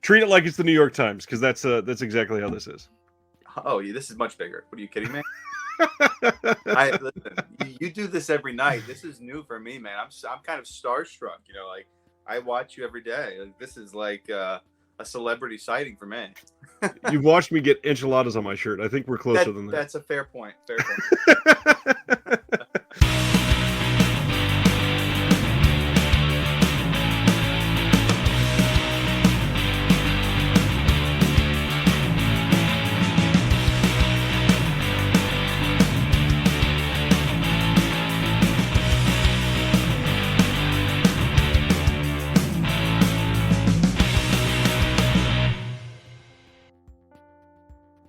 Treat it like it's the New York Times, because that's exactly how this is. Oh, this is much bigger. What are you kidding me? Listen, you do this every night. This is new for me, man. I'm kind of starstruck. Like I watch you every day. Like, this is like a celebrity sighting for me. You've watched me get enchiladas on my shirt. I think we're closer than that. That's a fair point. Fair point.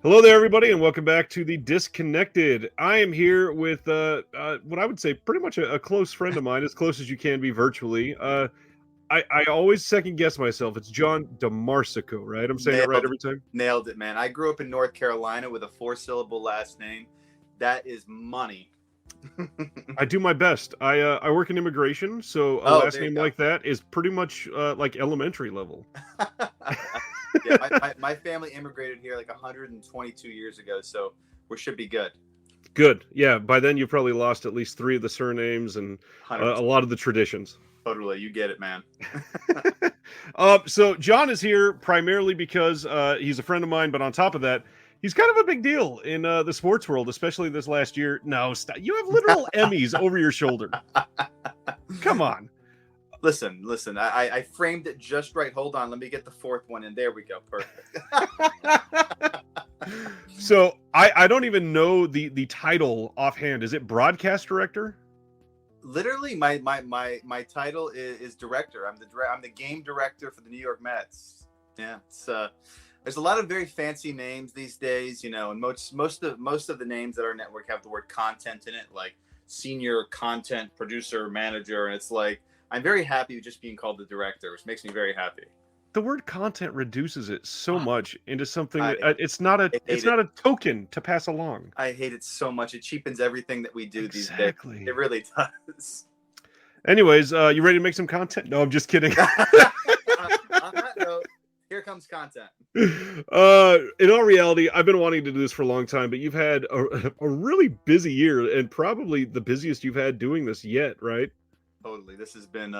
Hello there, everybody, and welcome back to the Disconnected. I am here with what I would say pretty much a close friend of mine, as close as you can be virtually. I always second guess myself. It's John DeMarsico, right? I'm saying it right every time? Nailed it, man. I grew up in North Carolina with a 4-syllable last name. That is money. I do my best. I work in immigration, so a last name like that is pretty much like elementary level. Yeah, my family immigrated here like 122 years ago, so we should be good. Good. Yeah, by then you've probably lost at least 3 of the surnames and a lot of the traditions. Totally, you get it, man. So John is here primarily because he's a friend of mine, but on top of that, he's kind of a big deal in the sports world, especially this last year. No, stop. You have literal Emmys over your shoulder. Come on. Listen, I framed it just right. Hold on, let me get the 4th one, and there we go. Perfect. So I don't even know the title offhand. Is it broadcast director? Literally, my title is director. I'm the game director for the New York Mets. Yeah, it's there's a lot of very fancy names these days, and most of the names at our network have the word content in it, like senior content producer, manager, and it's like, I'm very happy with just being called the director, which makes me very happy. The word content reduces it so much into something that it's not a token to pass along. I hate it so much. It cheapens everything that we do these days. It really does. Anyways, you ready to make some content? No, I'm just kidding. On that note, here comes content. In all reality, I've been wanting to do this for a long time, but you've had a really busy year, and probably the busiest you've had doing this yet, right? Totally. This has been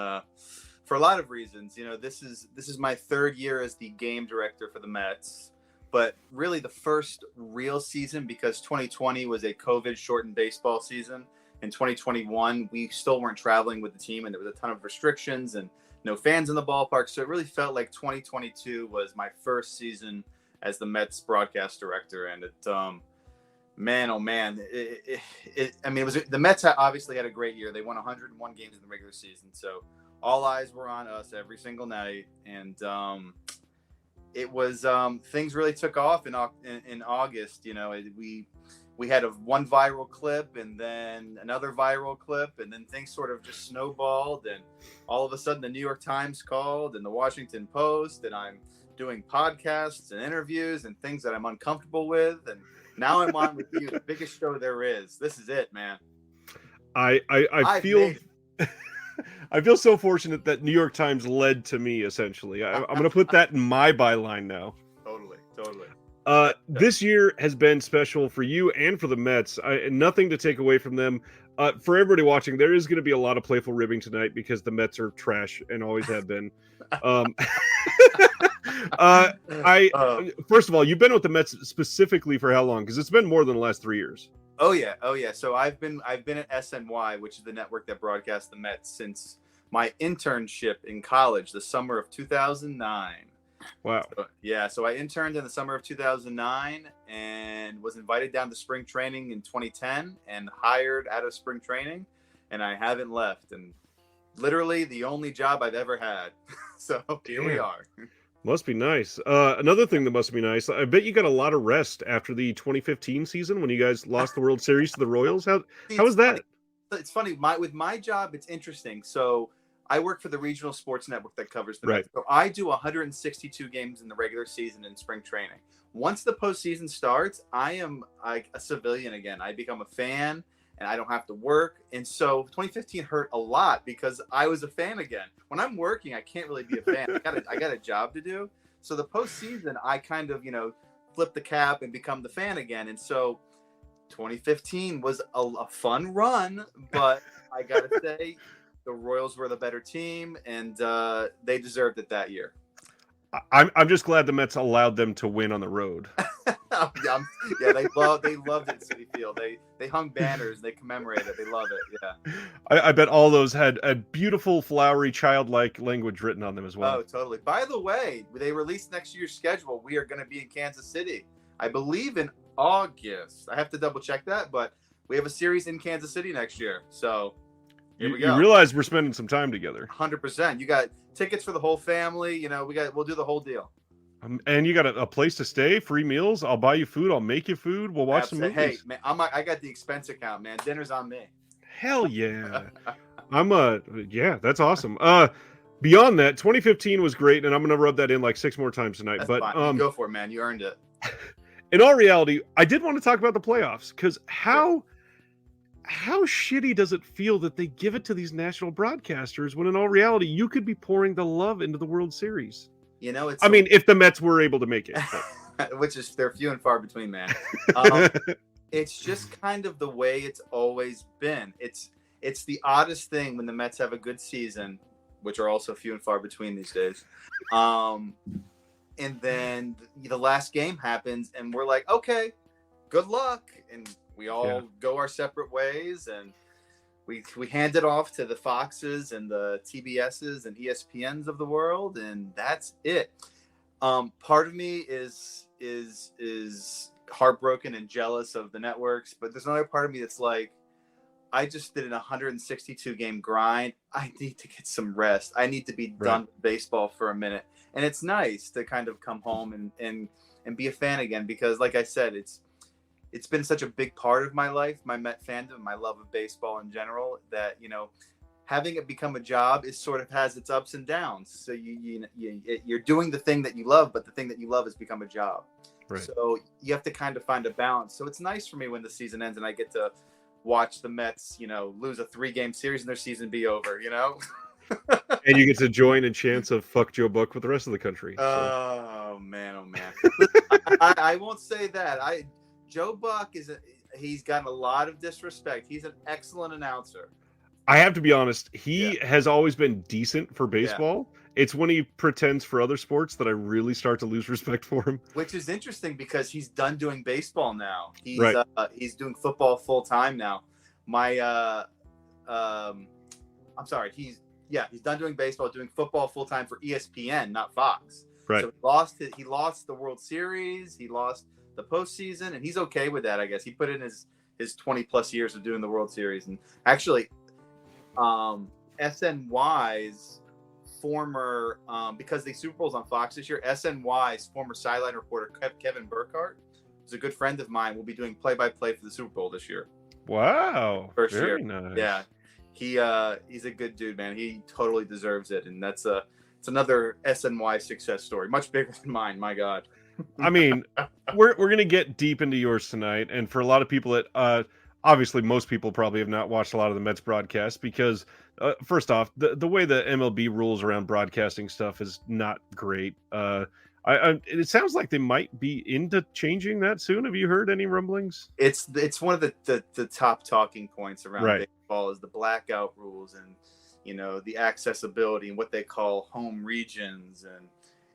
for a lot of reasons. This is my 3rd year as the game director for the Mets, but really the first real season, because 2020 was a COVID shortened baseball season. In 2021, we still weren't traveling with the team, and there was a ton of restrictions and no fans in the ballpark. So it really felt like 2022 was my first season as the Mets broadcast director, and it man, oh man! The Mets obviously had a great year. They won 101 games in the regular season, so all eyes were on us every single night. And it was things really took off in August. We had one viral clip, and then another viral clip, and then things sort of just snowballed. And all of a sudden, the New York Times called, and the Washington Post, and I'm doing podcasts and interviews and things that I'm uncomfortable with, and now I'm on with you, the biggest show there is. This is it, man. I feel I feel so fortunate that New York Times led to me, essentially. I'm going to put that in my byline now. Totally. This year has been special for you and for the Mets. Nothing to take away from them. For everybody watching, there is going to be a lot of playful ribbing tonight because the Mets are trash and always have been. First of all, you've been with the Mets specifically for how long? Because it's been more than the last 3 years. Oh yeah. So I've been at SNY, which is the network that broadcasts the Mets, since my internship in college, the summer of 2009. Wow. So I interned in the summer of 2009 and was invited down to spring training in 2010 and hired out of spring training, and I haven't left. And literally the only job I've ever had. So here we are. Must be nice. Another thing that must be nice, I bet you got a lot of rest after the 2015 season when you guys lost the World Series to the Royals. How was that? It's funny. With my job, it's interesting. So I work for the regional sports network that covers the Mets. So I do 162 games in the regular season in spring training. Once the postseason starts, I am like a civilian again. I become a fan, and I don't have to work. And so 2015 hurt a lot because I was a fan again. When I'm working, I can't really be a fan. I got a job to do. So the postseason, I kind of, flip the cap and become the fan again. And so 2015 was a fun run, but I gotta say the Royals were the better team, and they deserved it that year. I'm just glad the Mets allowed them to win on the road. Yeah, they loved it at Citi Field. They hung banners, they commemorated it. They love it. Yeah. I bet all those had a beautiful, flowery, childlike language written on them as well. Oh, totally. By the way, they released next year's schedule. We are going to be in Kansas City, I believe, in August. I have to double check that, but we have a series in Kansas City next year. So here we go. You realize we're spending some time together. 100%. You got tickets for the whole family. We'll do the whole deal. And you got a place to stay, free meals. I'll buy you food. I'll make you food. We'll watch some movies. Hey, man, I got the expense account, man. Dinner's on me. Hell yeah. Yeah, that's awesome. Beyond that, 2015 was great, and I'm gonna rub that in like 6 more times tonight. That's but fine. Go for it, man. You earned it. In all reality, I did want to talk about the playoffs, because how shitty does it feel that they give it to these national broadcasters when in all reality you could be pouring the love into the World Series? If the Mets were able to make it. Which is, they're few and far between, man. It's just kind of the way it's always been. It's the oddest thing when the Mets have a good season, which are also few and far between these days. And then the last game happens and we're like, okay, good luck. And we all go our separate ways, and we hand it off to the Foxes and the TBSs and ESPNs of the world, and that's it. Part of me is heartbroken and jealous of the networks, but there's another part of me that's like, I just did an 162 game grind. I need to get some rest. I need to be done with baseball for a minute. And it's nice to kind of come home and be a fan again, because like I said, it's been such a big part of my life, my Met fandom, my love of baseball in general, that, having it become a job is sort of has its ups and downs. So you're doing the thing that you love, but the thing that you love has become a job. Right. So you have to kind of find a balance. So it's nice for me when the season ends and I get to watch the Mets, lose a 3-game series and their season be over, And you get to join in chants of "fuck Joe Buck" with the rest of the country. So. Oh man. I won't say that. Joe Buck he's gotten a lot of disrespect. He's an excellent announcer. I have to be honest, he has always been decent for baseball. Yeah. It's when he pretends for other sports that I really start to lose respect for him. Which is interesting because he's done doing baseball now. He's doing football full time now. He's done doing baseball, doing football full time for ESPN, not Fox. Right. So he lost the World Series, he lost the postseason, and he's okay with that, I guess. He put in his 20 plus years of doing the World Series. And actually, SNY's former, because the Super Bowl's on Fox this year, SNY's former sideline reporter Kevin Burkhardt, who's a good friend of mine, will be doing play-by-play for the Super Bowl this year. Wow. First Very year. Nice. Yeah. He's a good dude, man. He totally deserves it. And it's another SNY success story. Much bigger than mine, my God. I mean, we're going to get deep into yours tonight. And for a lot of people that, obviously most people probably have not watched a lot of the Mets broadcasts because, first off, the way the MLB rules around broadcasting stuff is not great. It sounds like they might be into changing that soon. Have you heard any rumblings? It's one of the top talking points around baseball is the blackout rules and, the accessibility and what they call home regions. And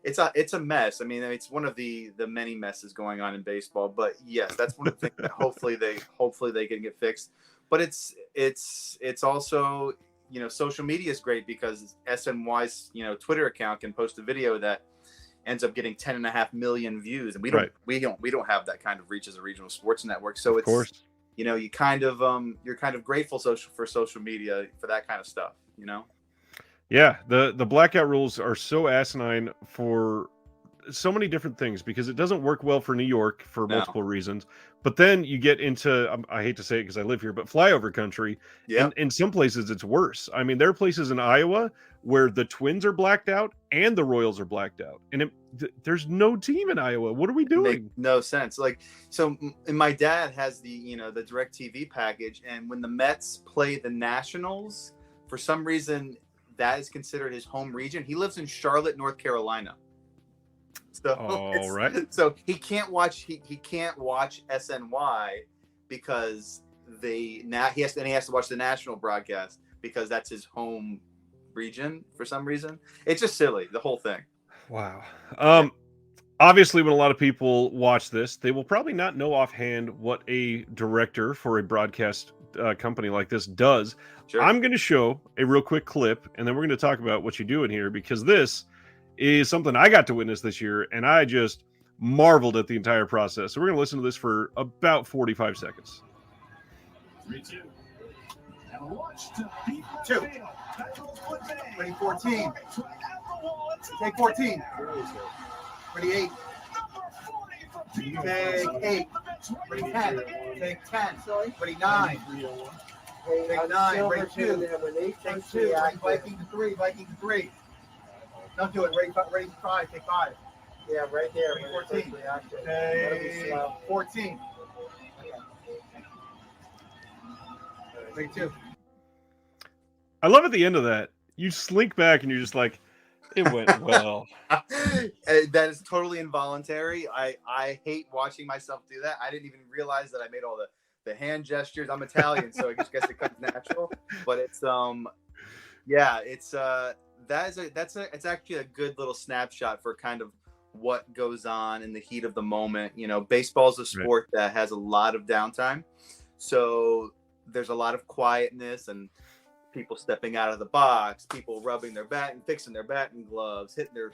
it's a mess. I mean, it's one of the many messes going on in baseball, but yes, that's one of the things that hopefully they can get fixed. But it's also, social media is great because SNY's, Twitter account can post a video that ends up getting 10.5 million views. And we don't have that kind of reach as a regional sports network. So it's, of course, you kind of, you're kind of grateful for social media for that kind of stuff, Yeah, the blackout rules are so asinine for so many different things because it doesn't work well for New York for multiple reasons. But then you get into, I hate to say it because I live here, but flyover country. Yeah. In some places it's worse. I mean, there are places in Iowa where the Twins are blacked out and the Royals are blacked out. And there's no team in Iowa. What are we doing? Makes no sense. And my dad has the DirecTV package. And when the Mets play the Nationals, for some reason, that is considered his home region. He lives in Charlotte, North Carolina. So All right. so he can't watch SNY because he has to watch the national broadcast because that's his home region for some reason. It's just silly, the whole thing. Wow. Yeah. Obviously, when a lot of people watch this, they will probably not know offhand what a director for a broadcast company like this does. Sure. I'm going to show a real quick clip, and then we're going to talk about what you do in here because this is something I got to witness this year, and I just marveled at the entire process. So we're going to listen to this for about 45 seconds. 3-2. And watch to beat 2. Ready, 14. Take 14. Ready, 8. Take 8. Ready, 10. Take 10. Ready, 9. Take 9. Ready, 2. Take 2. Viking to 3. Viking to 3. Don't do it. Ready, 5. Take 5. Yeah, right there. Ready, 14. Take 14. Ready, 2. I love at the end of that, you slink back and you're just like, it went well. That is totally involuntary. I hate watching myself do that. I didn't even realize that I made all the hand gestures. I'm Italian, so I just guess it comes natural. But it's it's actually a good little snapshot for kind of what goes on in the heat of the moment. You know, baseball's a sport that has a lot of downtime, so there's a lot of quietness and people stepping out of the box, people rubbing their bat and fixing their batting gloves, hitting their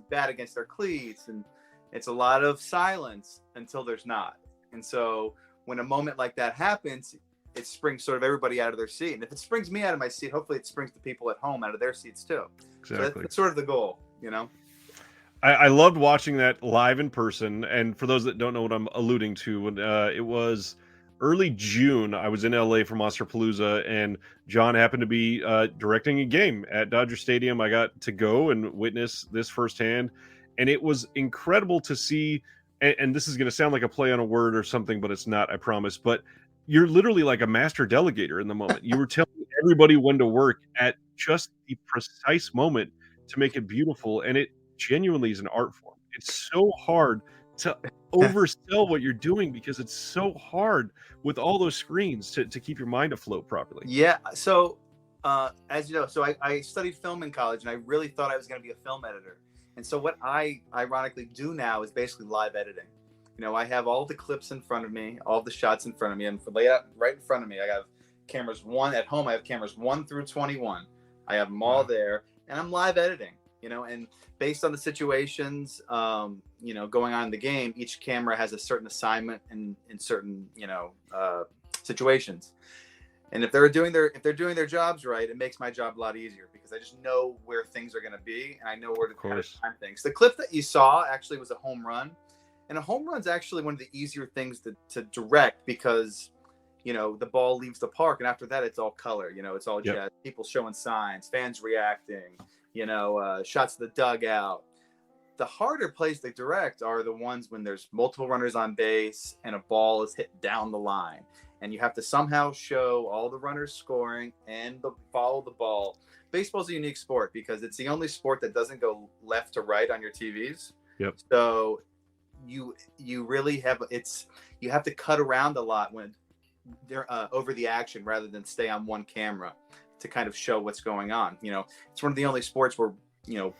bat against their cleats, and it's a lot of silence until there's not. And so when a moment like that happens, it springs sort of everybody out of their seat. And if it springs me out of my seat, hopefully it springs the people at home out of their seats too. Exactly. So that's sort of the goal, you know? I loved watching that live in person. And for those that don't know what I'm alluding to, it was early June. I was in LA for Monsterpalooza, and John happened to be directing a game at Dodger Stadium. I got to go and witness this firsthand, and it was incredible to see. And this is going to sound like a play on a word or something, but it's not, I promise. But you're literally like a master delegator in the moment. You were telling everybody when to work at just the precise moment to make it beautiful, and it genuinely is an art form. It's so hard to oversell what you're doing because it's so hard with all those screens to keep your mind afloat properly. Yeah. So as you know, so I studied film in college, and I really thought I was going to be a film editor. And so what I ironically do now is basically live editing. You know, I have all the clips in front of me, all the shots in front of me, and laid out right in front of me. I have cameras at home. I have cameras 1 through 21. I have them all there, and I'm live editing. You know, and based on the situations, you know, going on in the game, each camera has a certain assignment in certain, you know, situations. And if they're doing their jobs right, it makes my job a lot easier because I just know where things are going to be, and I know where to kind of time things. The clip that you saw actually was a home run, and a home run's actually one of the easier things to direct because, you know, the ball leaves the park, and after that, it's all color. You know, it's all jazz, people showing signs, fans reacting. You know, shots of the dugout. The harder plays to direct are the ones when there's multiple runners on base and a ball is hit down the line, and you have to somehow show all the runners scoring and follow the ball. Baseball's a unique sport because it's the only sport that doesn't go left to right on your TVs. Yep. So you really have you have to cut around a lot when they're over the action rather than stay on one camera to kind of show what's going on. You know, it's one of the only sports where, you know,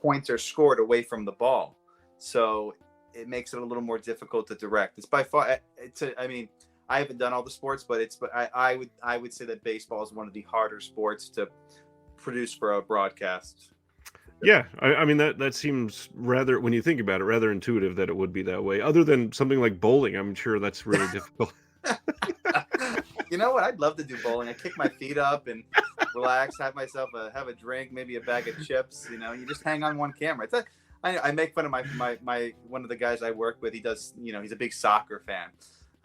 points are scored away from the ball. So it makes it a little more difficult to direct. It's by far, I mean, I haven't done all the sports, but I would say that baseball is one of the harder sports to produce for a broadcast. Yeah. I mean, that seems rather, when you think about it, rather intuitive that it would be that way. Other than something like bowling, I'm sure that's really difficult. You know what? I'd love to do bowling. I kick my feet up and relax, have myself have a drink, maybe a bag of chips. You know, you just hang on one camera. I make fun of my one of the guys I work with. He does, you know, he's a big soccer fan.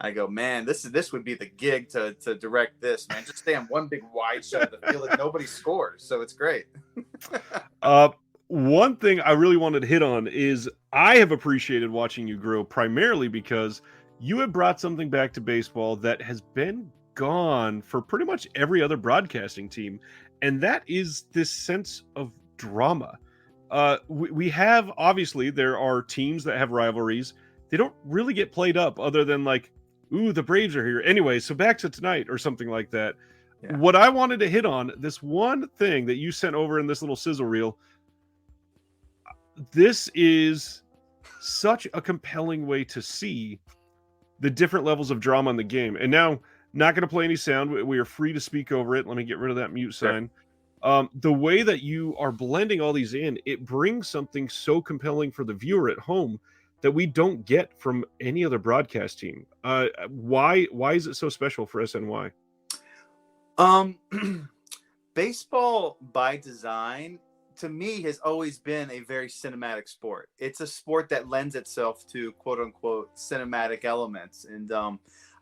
I go, man, this would be the gig to direct this, man. Just stay on one big wide shot of the field that nobody scores. So it's great. One thing I really wanted to hit on is I have appreciated watching you grow primarily because you have brought something back to baseball that has been gone for pretty much every other broadcasting team, and that is this sense of drama. we have, obviously, there are teams that have rivalries. They don't really get played up other than like, ooh, the Braves are here. Anyway, so back to tonight or something like that. Yeah. What I wanted to hit on, this one thing that you sent over in this little sizzle reel, this is such a compelling way to see the different levels of drama in the game. And now, not going to play any sound. We are free to speak over it. Let me get rid of that mute sign. The way that you are blending all these in, it brings something so compelling for the viewer at home that we don't get from any other broadcast team. Why is it so special for SNY? Baseball by design, to me, has always been a very cinematic sport. It's a sport that lends itself to quote unquote cinematic elements. And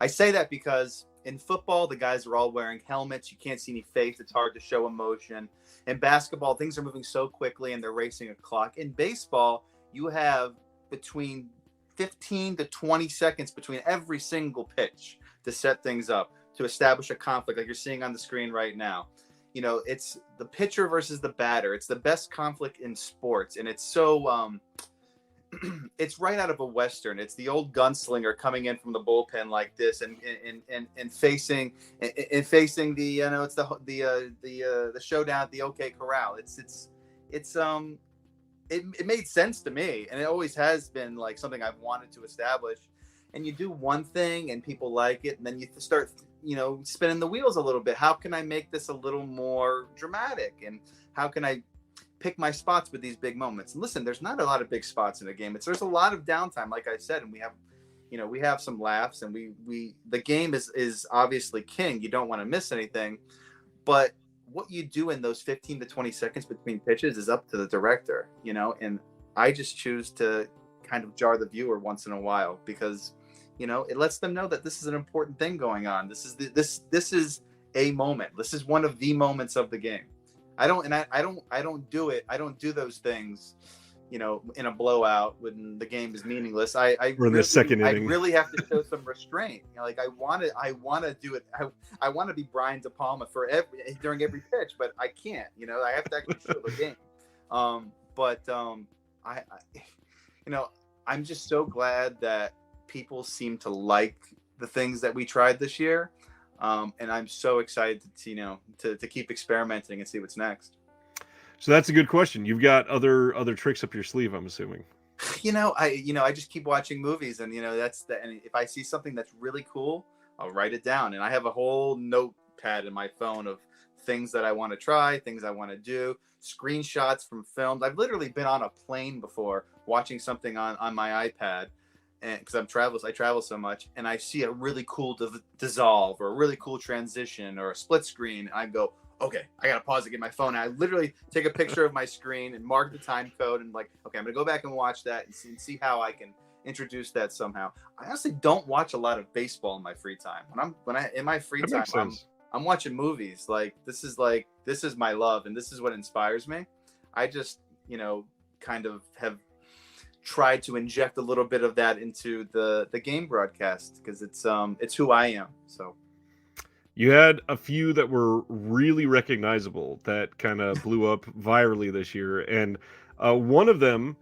I say that because in football, the guys are all wearing helmets. You can't see any face. It's hard to show emotion. In basketball, things are moving so quickly and they're racing a clock. In baseball, you have between 15 to 20 seconds between every single pitch to set things up, to establish a conflict like you're seeing on the screen right now. You know, it's the pitcher versus the batter. It's the best conflict in sports. And it's so, it's right out of a Western. It's the old gunslinger coming in from the bullpen like this and facing the, you know, it's the showdown at the OK Corral. It made sense to me, and it always has been like something I've wanted to establish. And you do one thing and people like it, and then you start, you know, spinning the wheels a little bit. How can I make this a little more dramatic? And how can I pick my spots with these big moments? And listen, there's not a lot of big spots in a game. There's a lot of downtime, like I said, and we have some laughs, and the game is obviously king. You don't want to miss anything, but what you do in those 15 to 20 seconds between pitches is up to the director, you know, and I just choose to kind of jar the viewer once in a while because, you know, it lets them know that this is an important thing going on. This is a moment. This is one of the moments of the game. I don't do those things, you know, in a blowout when the game is meaningless. I really have to show some restraint. You know, like I want to do it. I want to be Brian De Palma during every pitch, but I can't. You know, I have to actually show the game. I you know, I'm just so glad that people seem to like the things that we tried this year, and I'm so excited to keep experimenting and see what's next. So that's a good question. You've got other tricks up your sleeve, I'm assuming. I just keep watching movies, and and if I see something that's really cool, I'll write it down. And I have a whole notepad in my phone of things that I want to try, things I want to do, screenshots from films. I've literally been on a plane before watching something on my iPad, and because I travel so much, and I see a really cool dissolve or a really cool transition or a split screen, and I go, okay, I gotta pause and get my phone out. I literally take a picture of my screen and mark the time code and like, okay, I'm gonna go back and watch that and see how I can introduce that somehow. I honestly don't watch a lot of baseball in my free time. In my free time, I'm watching movies. Like this is my love, and this is what inspires me. I just, kind of have tried to inject a little bit of that into the game broadcast because it's who I am. So. You had a few that were really recognizable that kind of blew up virally this year. And one of them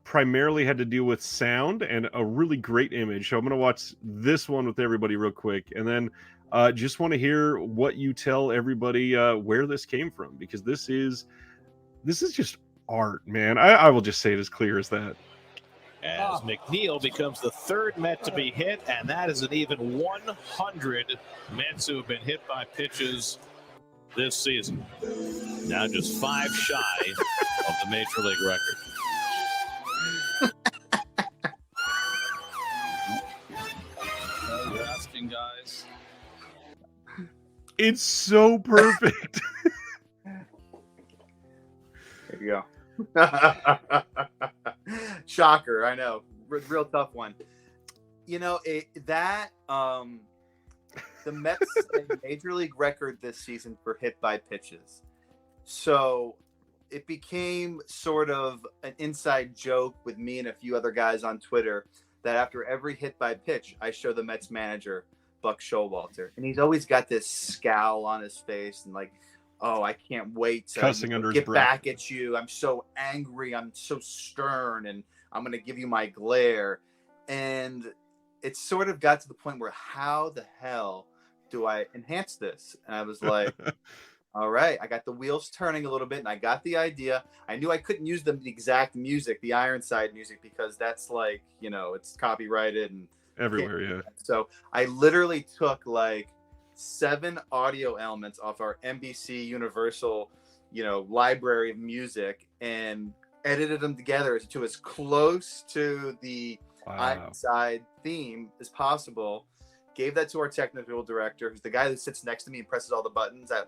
primarily had to do with sound and a really great image. So I'm going to watch this one with everybody real quick. And then just want to hear what you tell everybody where this came from, because this is just art, man. I will just say it as clear as that. As McNeil becomes the third Met to be hit, and that is an even 100 Mets who have been hit by pitches this season. Now just 5 shy of the Major League record. You're asking, guys. It's so perfect. There you go. Shocker, I know. Real tough one. The Mets set a Major League record this season for hit by pitches. So it became sort of an inside joke with me and a few other guys on Twitter that after every hit by pitch, I show the Mets manager, Buck Showalter. And he's always got this scowl on his face and like, oh, I can't wait to Cussing under his get breath. back at you. I'm so angry. I'm so stern, and I'm going to give you my glare. And it sort of got to the point where, how the hell do I enhance this? And I was like, all right, I got the wheels turning a little bit, and I got the idea. I knew I couldn't use the exact music, the Ironside music, because that's like, it's copyrighted and Everywhere, yeah. So I literally took like 7 audio elements off our NBC Universal, library of music, and edited them together to as close to the Ironside theme as possible. Gave that to our technical director, who's the guy that sits next to me and presses all the buttons. That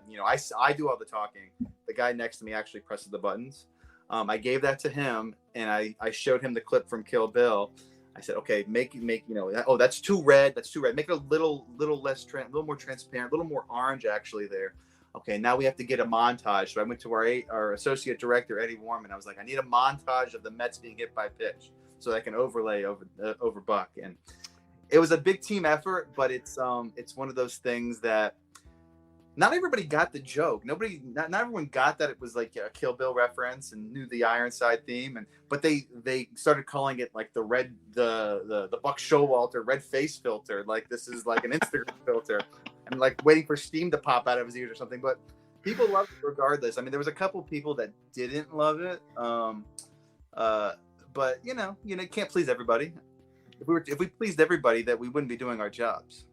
I do all the talking. The guy next to me actually presses the buttons. I gave that to him, and I showed him the clip from Kill Bill. I said, okay, make oh, that's too red. That's too red. Make it a little less, a little more transparent, a little more orange actually there. Okay, now we have to get a montage. So I went to our associate director, Eddie Warman. I was like, I need a montage of the Mets being hit by pitch so that I can overlay over Buck. And it was a big team effort, but it's one of those things that not everybody got the joke. Not everyone got that it was like a Kill Bill reference and knew the Ironside theme, but they started calling it like the Buck Showalter red face filter. Like this is like an Instagram filter, and like waiting for steam to pop out of his ears or something. But people loved it regardless. I mean, there was a couple people that didn't love it, but you can't please everybody. If we pleased everybody, that we wouldn't be doing our jobs.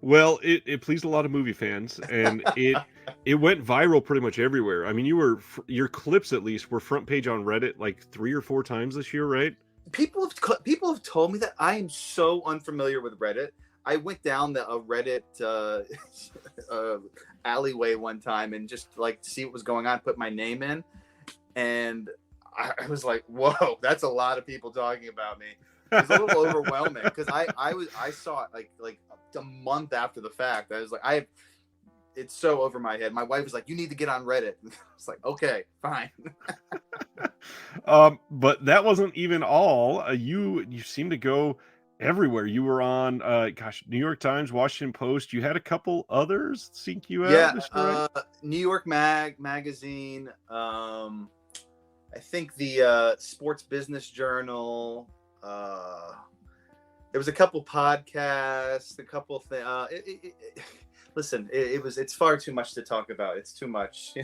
Well, it pleased a lot of movie fans, and it went viral pretty much everywhere. I mean, your clips at least were front page on Reddit like 3 or 4 times this year, right? People have told me that. I am so unfamiliar with Reddit. I went down the Reddit alleyway one time and just like see what was going on, put my name in, and I was like, whoa, that's a lot of people talking about me. It was a little overwhelming because I saw it like a month after the fact. I was like, it's so over my head. My wife was like, you need to get on Reddit. I was like, okay, fine. But that wasn't even all. You seem to go everywhere. You were on New York Times, Washington Post. You had a couple others seek you out. Yeah, New York Magazine. I think the Sports Business Journal. There was a couple podcasts, a couple things. Listen, it's far too much to talk about. It's too much.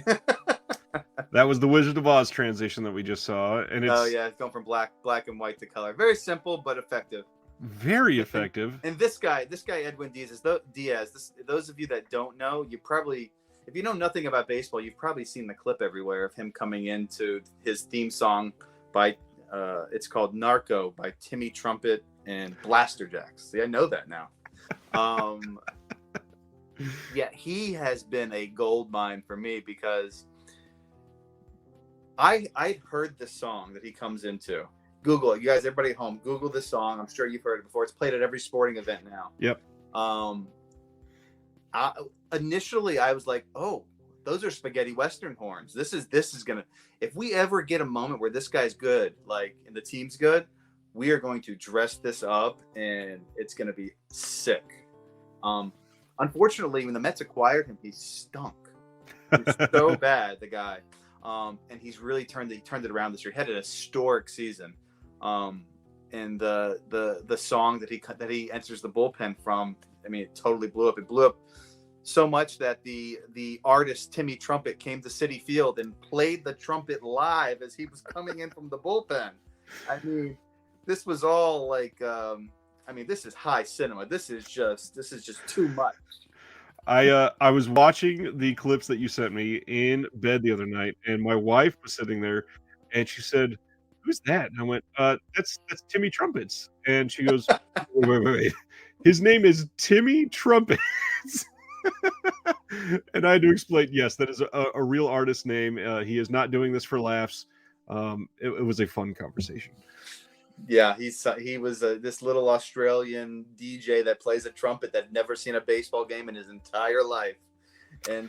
That was the Wizard of Oz transition that we just saw, and it's going from black and white to color. Very simple but effective. Very effective. And this guy Edwin Diaz. Those of you that don't know, if you know nothing about baseball, you've probably seen the clip everywhere of him coming into his theme song by it's called Narco by Timmy Trumpet and Blaster Jacks. See, I know that now. Yeah, he has been a gold mine for me because I'd heard the song that he comes into. Google it. You guys, everybody at home, Google this song. I'm sure you've heard it before. It's played at every sporting event now. Yep. Initially, I was like, oh, those are spaghetti Western horns. This is gonna. If we ever get a moment where this guy's good, like, and the team's good, we are going to dress this up, and it's gonna be sick. Unfortunately, when the Mets acquired him, he stunk. He was so bad, the guy. And he's really turned it around this year. He had an historic season. And the song that he enters the bullpen from, I mean, it totally blew up. It blew up so much that the artist Timmy Trumpet came to Citi Field and played the trumpet live as he was coming in from the bullpen. I mean, this was all like, this is high cinema. This is just too much. I was watching the clips that you sent me in bed the other night, and my wife was sitting there, and she said, "Who's that?" And I went, "That's Timmy Trumpets." And she goes, "Wait. His name is Timmy Trumpets." And I had to explain, yes, that is a real artist name. He is not doing this for laughs. It was a fun conversation. Yeah, he was this little Australian DJ that plays a trumpet that never seen a baseball game in his entire life, and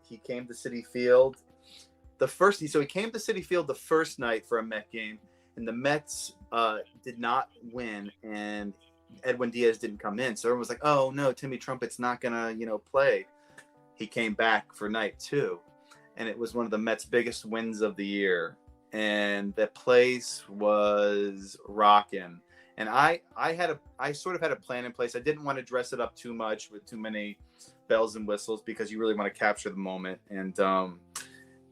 he came to Citi Field he came to Citi Field the first night for a Met game, and the Mets did not win, and Edwin Diaz didn't come in, so everyone was like, "Oh no, Timmy Trumpet's not gonna play." he came back for night 2, and it was one of the Mets' biggest wins of the year. And the place was rocking. And I sort of had a plan in place. I didn't want to dress it up too much with too many bells and whistles, because you really want to capture the moment. And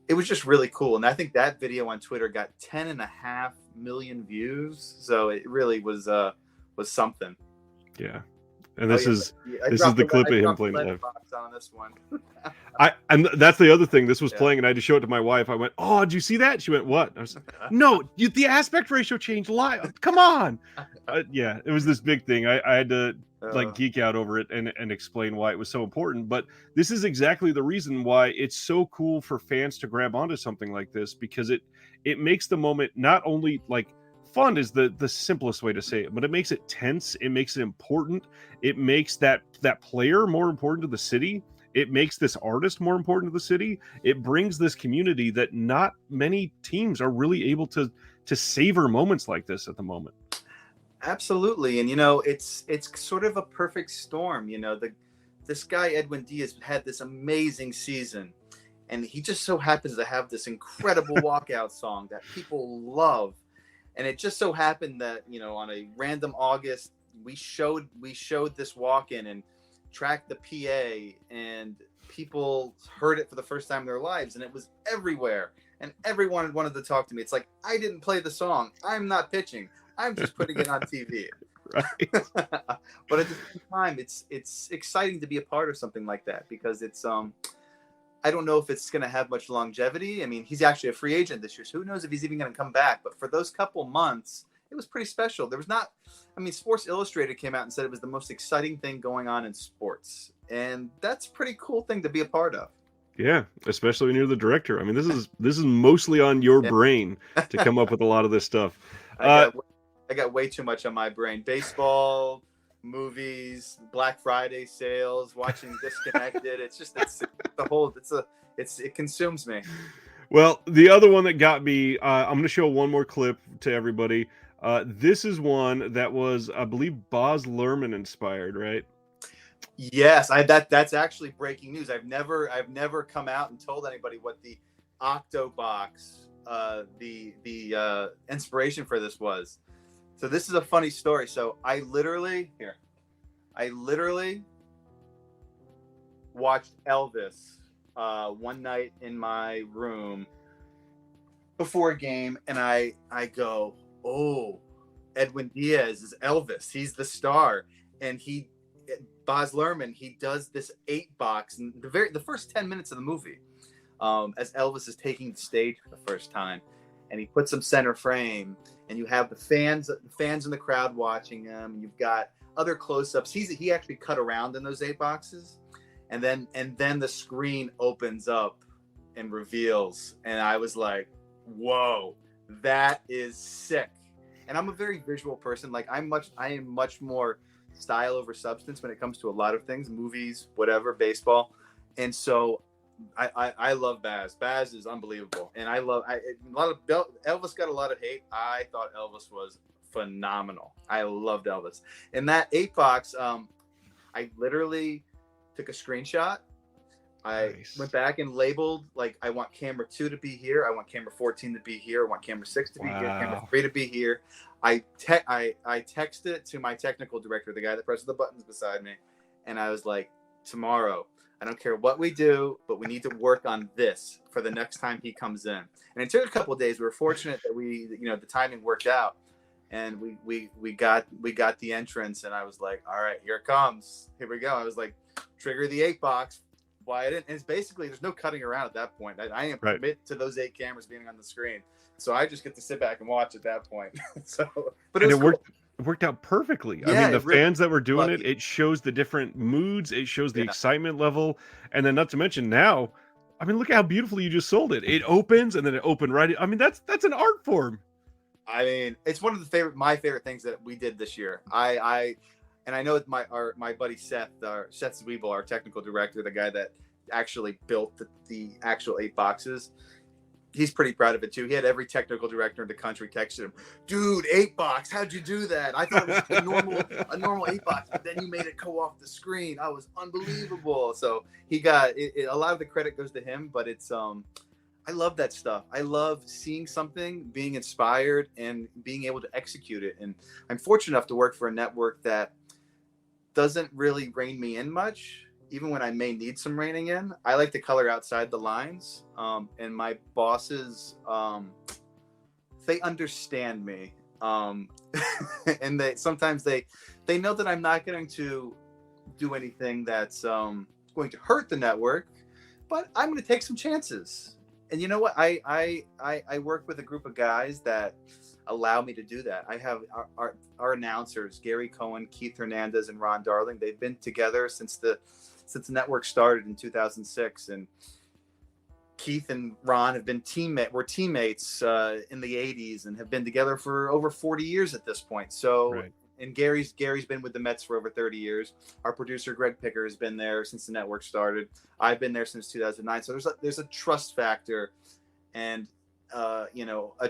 it was just really cool. And I think that video on Twitter got 10.5 million views. So it really was something. Yeah. And this is the the clip of him playing live. On this one. And that's the other thing. This was playing, and I had to show it to my wife. I went, "Oh, did you see that?" She went, "What?" I was like, "No, the aspect ratio changed live. Come on." Yeah, it was this big thing. I had to geek out over it and explain why it was so important. But this is exactly the reason why it's so cool for fans to grab onto something like this, because it makes the moment not only like fun is the simplest way to say it, but it makes it tense. It makes it important. It makes that player more important to the city. It makes this artist more important to the city. It brings this community that not many teams are really able to savor moments like this at the moment. Absolutely. And, it's sort of a perfect storm. This guy, Edwin Diaz, had this amazing season, and he just so happens to have this incredible walkout song that people love. And it just so happened that, on a random August, we showed this walk-in and tracked the PA, and people heard it for the first time in their lives, and it was everywhere. And everyone wanted to talk to me. It's like, I didn't play the song. I'm not pitching. I'm just putting it on TV. Right. But at the same time, it's exciting to be a part of something like that, because it's I don't know if it's going to have much longevity. I mean, he's actually a free agent this year, so who knows if he's even going to come back. But for those couple months, it was pretty special. Sports Illustrated came out and said it was the most exciting thing going on in sports. And that's a pretty cool thing to be a part of. Yeah, especially when you're the director. I mean, this is mostly on your brain to come up with a lot of this stuff. I got way too much on my brain. Baseball, movies, Black Friday sales, watching Disconnected. It consumes me. Well, the other one that got me, I'm going to show one more clip to everybody. This is one that was, I believe, Baz Luhrmann inspired, right? Yes, that's actually breaking news. I've never come out and told anybody what the Octobox, the inspiration for this was. So this is a funny story. So I literally watched Elvis one night in my room before a game, and I go, "Oh, Edwin Diaz is Elvis. He's the star." And Baz Luhrmann, he does this 8-box in the first 10 minutes of the movie, as Elvis is taking the stage for the first time, and he puts him center frame, and you have the fans in the crowd watching him, and you've got other close-ups. He actually cut around in those 8 boxes, and then the screen opens up and reveals, and I was like, "Whoa, that is sick." And I'm a very visual person. Like I am much more style over substance when it comes to a lot of things, movies, whatever, baseball. And so I love Baz. Baz is unbelievable. And Elvis got a lot of hate. I thought Elvis was phenomenal. I loved Elvis. In that 8-box, I literally took a screenshot. I went back and labeled, like, I want camera 2 to be here. I want camera 14 to be here. I want camera 6 to be here. Camera 3 to be here. I texted it to my technical director, the guy that presses the buttons beside me. And I was like, tomorrow, I don't care what we do, but we need to work on this for the next time he comes in. And it took a couple of days. We were fortunate that the timing worked out, and we got the entrance. And I was like, all right, here it comes. Here we go. I was like, trigger the 8-box. Why I didn't? And it's basically, there's no cutting around at that point. I am committed to those 8 cameras being on the screen, so I just get to sit back and watch at that point. But it worked out perfectly. Yeah, I mean, the fans that were doing it shows the different moods. It shows the Yeah. excitement level, and then not to mention now, I mean, look how beautifully you just sold it. It opens and then it opened right. I mean, that's an art form. I mean, it's one of my favorite things that we did this year. And I know my buddy Seth Zwiebel, our technical director, the guy that actually built the actual 8 boxes. he's pretty proud of it too. He had every technical director in the country texted him, "Dude, 8-box, how'd you do that? I thought it was a normal 8-box, but then you made it go off the screen. I was unbelievable." So he got it, a lot of the credit goes to him, but it's I love that stuff. I love seeing something, being inspired, and being able to execute it. And I'm fortunate enough to work for a network that doesn't really rein me in much, even when I may need some reining in. I like to color outside the lines. And my bosses, they understand me. And sometimes they know that I'm not going to do anything that's going to hurt the network, but I'm going to take some chances. And you know what? I work with a group of guys that allow me to do that. I have our announcers, Gary Cohen, Keith Hernandez, and Ron Darling. They've been together since the network started in 2006. And Keith and Ron have been were teammates in the 80s and have been together for over 40 years at this point. So, right. And Gary's been with the Mets for over 30 years. Our producer, Greg Picker, has been there since the network started. I've been there since 2009. So there's a trust factor, and a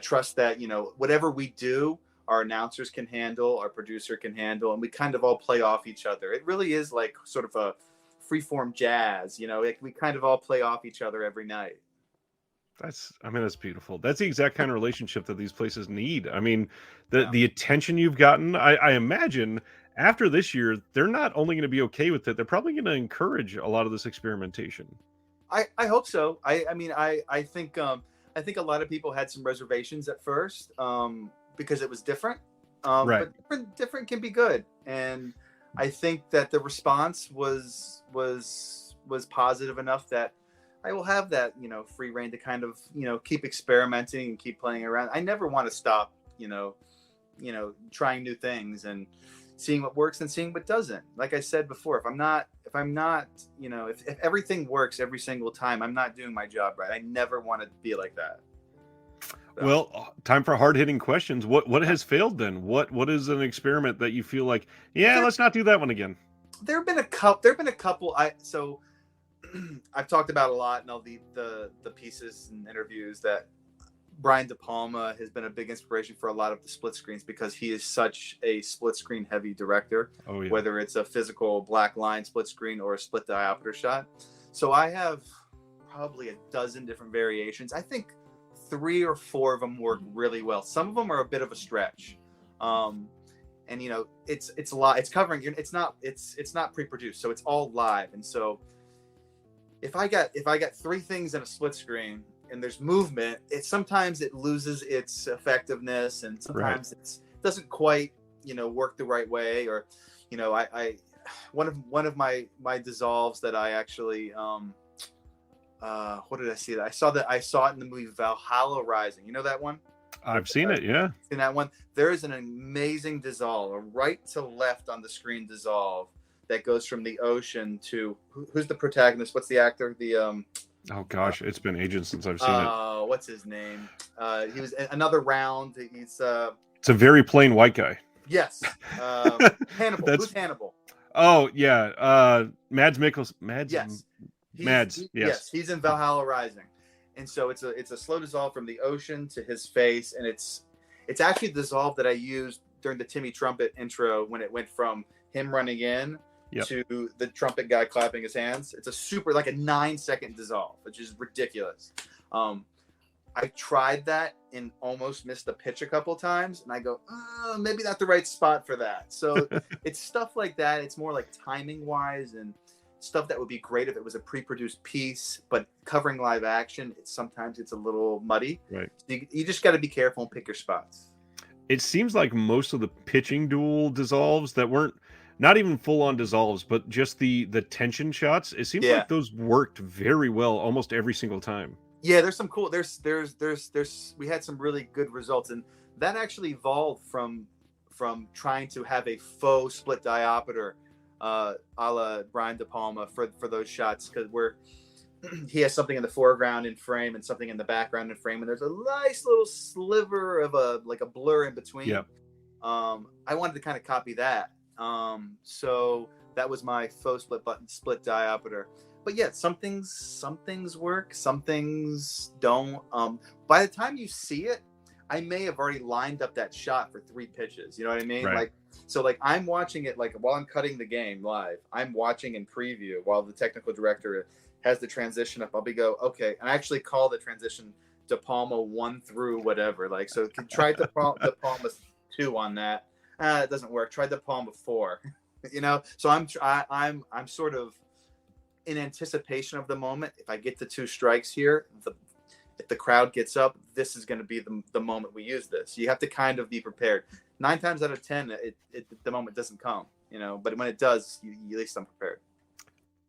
trust that, whatever we do, our announcers can handle, our producer can handle, and we kind of all play off each other. It really is like sort of a freeform jazz, we kind of all play off each other every night. That's beautiful. That's the exact kind of relationship that these places need. I mean, the attention you've gotten, I imagine after this year, they're not only going to be okay with it, they're probably going to encourage a lot of this experimentation. I hope so. I think a lot of people had some reservations at first because it was different. Right. But different can be good. And I think that the response was positive enough that I will have that, free reign to kind of, keep experimenting and keep playing around. I never want to stop, trying new things and seeing what works and seeing what doesn't. Like I said before, if everything works every single time, I'm not doing my job right. I never want to be like that. So. Well, time for hard-hitting questions. What has failed then? What is an experiment that you feel like, let's not do that one again? There've been a couple. I've talked about a lot in all the pieces and interviews that Brian De Palma has been a big inspiration for a lot of the split screens because he is such a split screen heavy director. Oh, yeah. Whether it's a physical black line split screen or a split diopter shot. So I have probably a dozen different variations. I think 3 or 4 of them work really well. Some of them are a bit of a stretch. And it's a lot. It's covering. It's not pre-produced, so it's all live. And so if I got 3 things in a split screen and there's movement, sometimes it loses its effectiveness, and sometimes it doesn't quite work the right way. Or I one of my dissolves that I actually what did I see that I saw it in the movie Valhalla Rising. You know that one? I've seen it, yeah. In that one, there is an amazing dissolve, a right to left on the screen dissolve that goes from the ocean to who's the protagonist? What's the actor? Oh gosh, it's been ages since I've seen it. What's his name? He was another round. He's it's a very plain white guy. Yes. Hannibal. Who's Hannibal? Oh yeah. Mads Mikkelsen. Yes. Mads. Yes. He's in Valhalla Rising. And so it's a slow dissolve from the ocean to his face, and it's actually the dissolve that I used during the Timmy Trumpet intro when it went from him running in to the trumpet guy clapping his hands. It's a super, like a 9-second dissolve, which is ridiculous. I tried that and almost missed the pitch a couple times, and I go, maybe not the right spot for that. So it's stuff like that. It's more like timing wise and stuff that would be great if it was a pre-produced piece, but covering live action, sometimes it's a little muddy. Right. You just got to be careful and pick your spots. It seems like most of the pitching duel dissolves that weren't not even full-on dissolves, but just the tension shots, it seems like those worked very well almost every single time. Yeah, there's some cool. We had some really good results, and that actually evolved from trying to have a faux split diopter, a la Brian De Palma for those shots, because he has something in the foreground in frame and something in the background in frame, and there's a nice little sliver of a blur in between. Yep. I wanted to kind of copy that. So that was my faux split diopter. but yeah, some things work, some things don't. By the time you see it, I may have already lined up that shot for 3 pitches. You know what I mean? Right. Like, so like I'm watching it, like while I'm cutting the game live, I'm watching in preview while the technical director has the transition up. I'll be okay, and I actually call the transition De Palma 1 through whatever. Like, so try De Palma 2 on that. It doesn't work. Try De Palma 4. You know, so I'm sort of in anticipation of the moment. If I get the 2 strikes here, if the crowd gets up, this is going to be the moment we use this. You have to kind of be prepared. 9 times out of 10, the moment doesn't come, you know, but when it does, at least I'm prepared.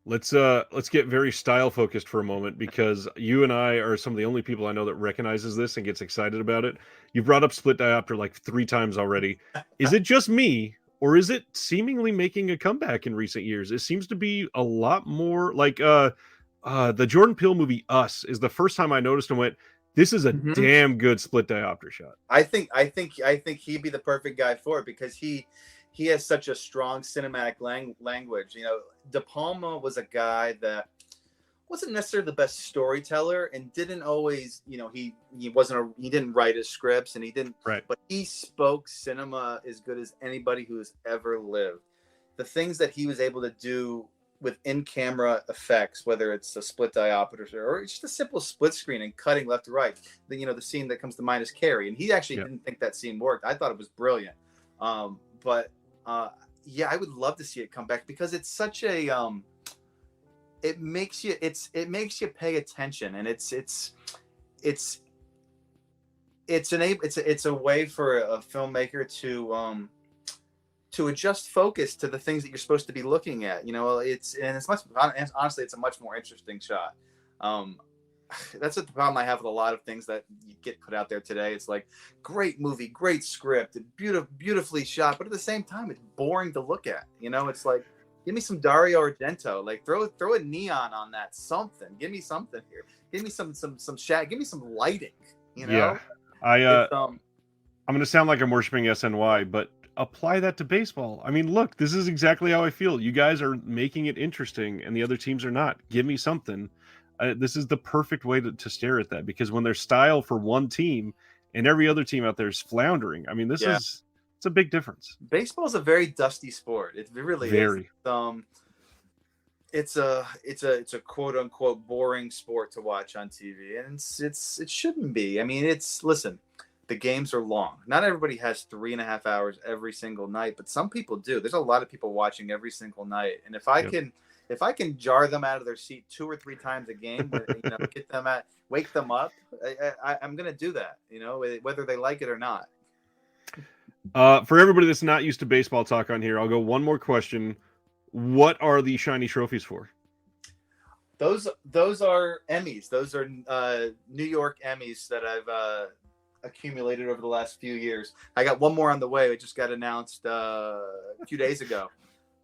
Let's get very style focused for a moment, because you and I are some of the only people I know that recognizes this and gets excited about it. You brought up split diopter like 3 times already. Is it just me, or is it seemingly making a comeback in recent years? It seems to be a lot more like the Jordan Peele movie Us is the first time I noticed and went, this is a damn good split diopter shot. I think he'd be the perfect guy for it, because he has such a strong cinematic language. You know, De Palma was a guy that wasn't necessarily the best storyteller and didn't always, you know, he didn't write his scripts, and he didn't, right, but he spoke cinema as good as anybody who has ever lived. The things that he was able to do with in-camera effects, whether it's a split diopter or it's just a simple split screen and cutting left to right, the scene that comes to mind is Carrie, and he actually didn't think that scene worked. I thought it was brilliant. Yeah, I would love to see it come back, because it's such a it makes you pay attention, and it's a way for a filmmaker to adjust focus to the things that you're supposed to be looking at. You know, honestly, it's a much more interesting shot. That's the problem I have with a lot of things that get put out there today. It's like, great movie, great script, beautifully shot, but at the same time, it's boring to look at. You know, it's like, give me some Dario Argento, like throw a neon on that, something. Give me something here. Give me some shot. Give me some lighting. You know, yeah. I'm going to sound like I'm worshiping SNY, but apply that to baseball. I mean, look, this is exactly how I feel. You guys are making it interesting, and the other teams are not. Give me something. This is the perfect way to stare at that, because when there's style for one team and every other team out there is floundering, I mean, it's a big difference. Baseball is a very dusty sport. It really is. It's a quote unquote boring sport to watch on TV, and it shouldn't be. I mean, listen, the games are long. Not everybody has 3.5 hours every single night, but some people do. There's a lot of people watching every single night, and if I can jar them out of their seat 2 or 3 times a game, get them wake them up, I'm going to do that, you know, whether they like it or not. For everybody that's not used to baseball talk on here, I'll go one more question. What are the shiny trophies for? Those are Emmys. Those are New York Emmys that I've accumulated over the last few years. I got one more on the way. It just got announced a few days ago